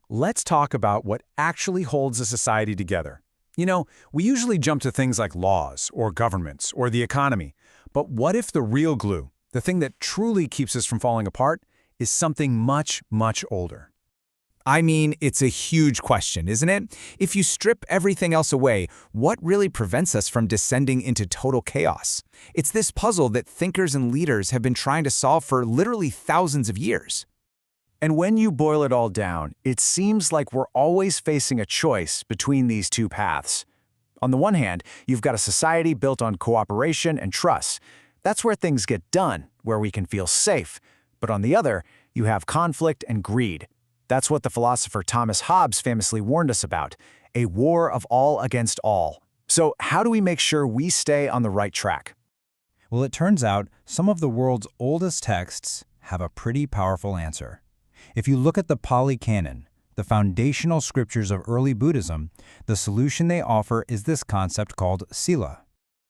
Let's talk about what actually holds a society together. We usually jump to things like laws, or governments, or the economy. But what if the real glue, the thing that truly keeps us from falling apart, is something much, much older? I mean, it's a huge question, isn't it? If you strip everything else away, what really prevents us from descending into total chaos? It's this puzzle that thinkers and leaders have been trying to solve for literally thousands of years. And when you boil it all down, it seems like we're always facing a choice between these two paths. On the one hand, you've got a society built on cooperation and trust. That's where things get done, where we can feel safe. But on the other, you have conflict and greed. That's what the philosopher Thomas Hobbes famously warned us about, a war of all against all. So how do we make sure we stay on the right track? Well, it turns out some of the world's oldest texts have a pretty powerful answer. If you look at the Pali Canon, the foundational scriptures of early Buddhism, the solution they offer is this concept called Sila.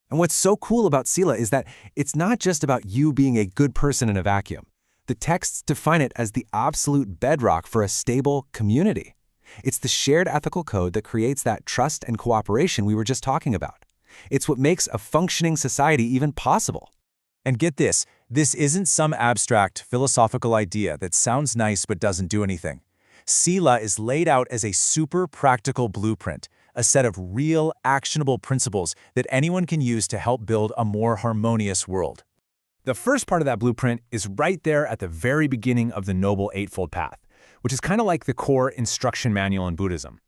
And what's so cool about Sila is that it's not just about you being a good person in a vacuum. The texts define it as the absolute bedrock for a stable community. It's the shared ethical code that creates that trust and cooperation we were just talking about. It's what makes a functioning society even possible. And get this isn't some abstract philosophical idea that sounds nice but doesn't do anything. Sila is laid out as a super practical blueprint, a set of real, actionable principles that anyone can use to help build a more harmonious world. The first part of that blueprint is right there at the very beginning of the Noble Eightfold Path, which is kind of like the core instruction manual in Buddhism.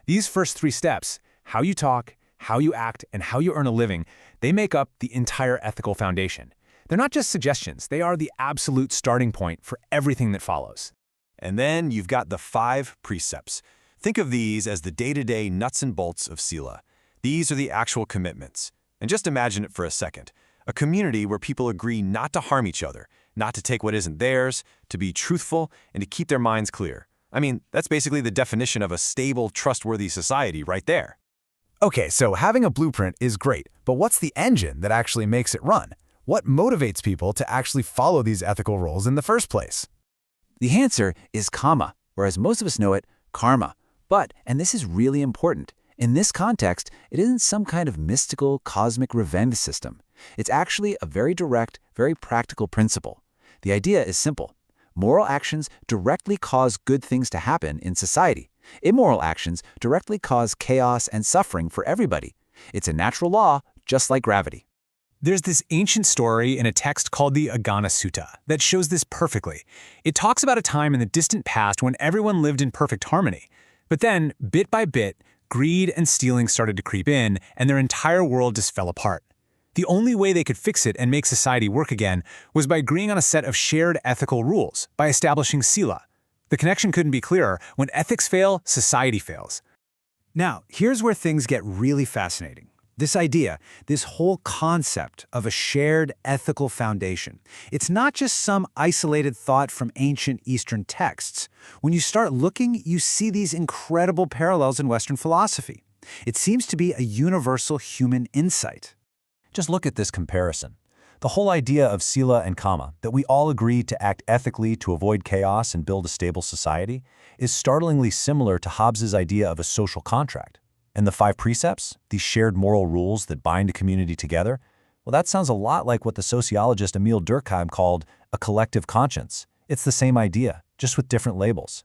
These first 3 steps, how you talk, how you act, and how you earn a living, they make up the entire ethical foundation. They're not just suggestions, they are the absolute starting point for everything that follows. And then you've got the 5 precepts. Think of these as the day-to-day nuts and bolts of Sila. These are the actual commitments. And just imagine it for a second. A community where people agree not to harm each other, not to take what isn't theirs, to be truthful, and to keep their minds clear. I mean, that's basically the definition of a stable, trustworthy society right there. Okay, so having a blueprint is great, but what's the engine that actually makes it run? What motivates people to actually follow these ethical rules in the first place? The answer is kamma, or as most of us know it, karma. But, and this is really important, in this context, it isn't some kind of mystical, cosmic revenge system. It's actually a very direct, very practical principle. The idea is simple. Moral actions directly cause good things to happen in society. Immoral actions directly cause chaos and suffering for everybody. It's a natural law, just like gravity. There's this ancient story in a text called the Agana Sutta that shows this perfectly. It talks about a time in the distant past when everyone lived in perfect harmony. But then, bit by bit, greed and stealing started to creep in, and their entire world just fell apart. The only way they could fix it and make society work again was by agreeing on a set of shared ethical rules, by establishing Sila. The connection couldn't be clearer. When ethics fail, society fails. Now, here's where things get really fascinating. This idea, this whole concept of a shared ethical foundation, it's not just some isolated thought from ancient Eastern texts. When you start looking, you see these incredible parallels in Western philosophy. It seems to be a universal human insight. Just look at this comparison. The whole idea of Sila and Kamma, that we all agree to act ethically to avoid chaos and build a stable society, is startlingly similar to Hobbes's idea of a social contract. And the 5 precepts, these shared moral rules that bind a community together, well, that sounds a lot like what the sociologist Emil Durkheim called a collective conscience. It's the same idea, just with different labels.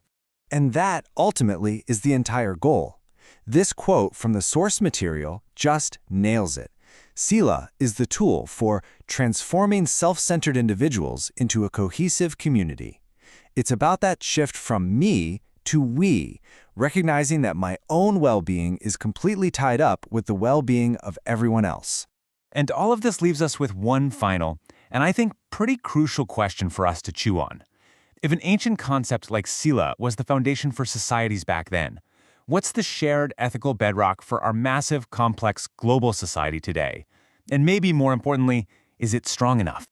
And that, ultimately, is the entire goal. This quote from the source material just nails it. Sila is the tool for transforming self-centered individuals into a cohesive community. It's about that shift from me to we, recognizing that my own well-being is completely tied up with the well-being of everyone else. And all of this leaves us with one final, and I think pretty crucial question for us to chew on. If an ancient concept like Sila was the foundation for societies back then, what's the shared ethical bedrock for our massive, complex, global society today? And maybe more importantly, is it strong enough?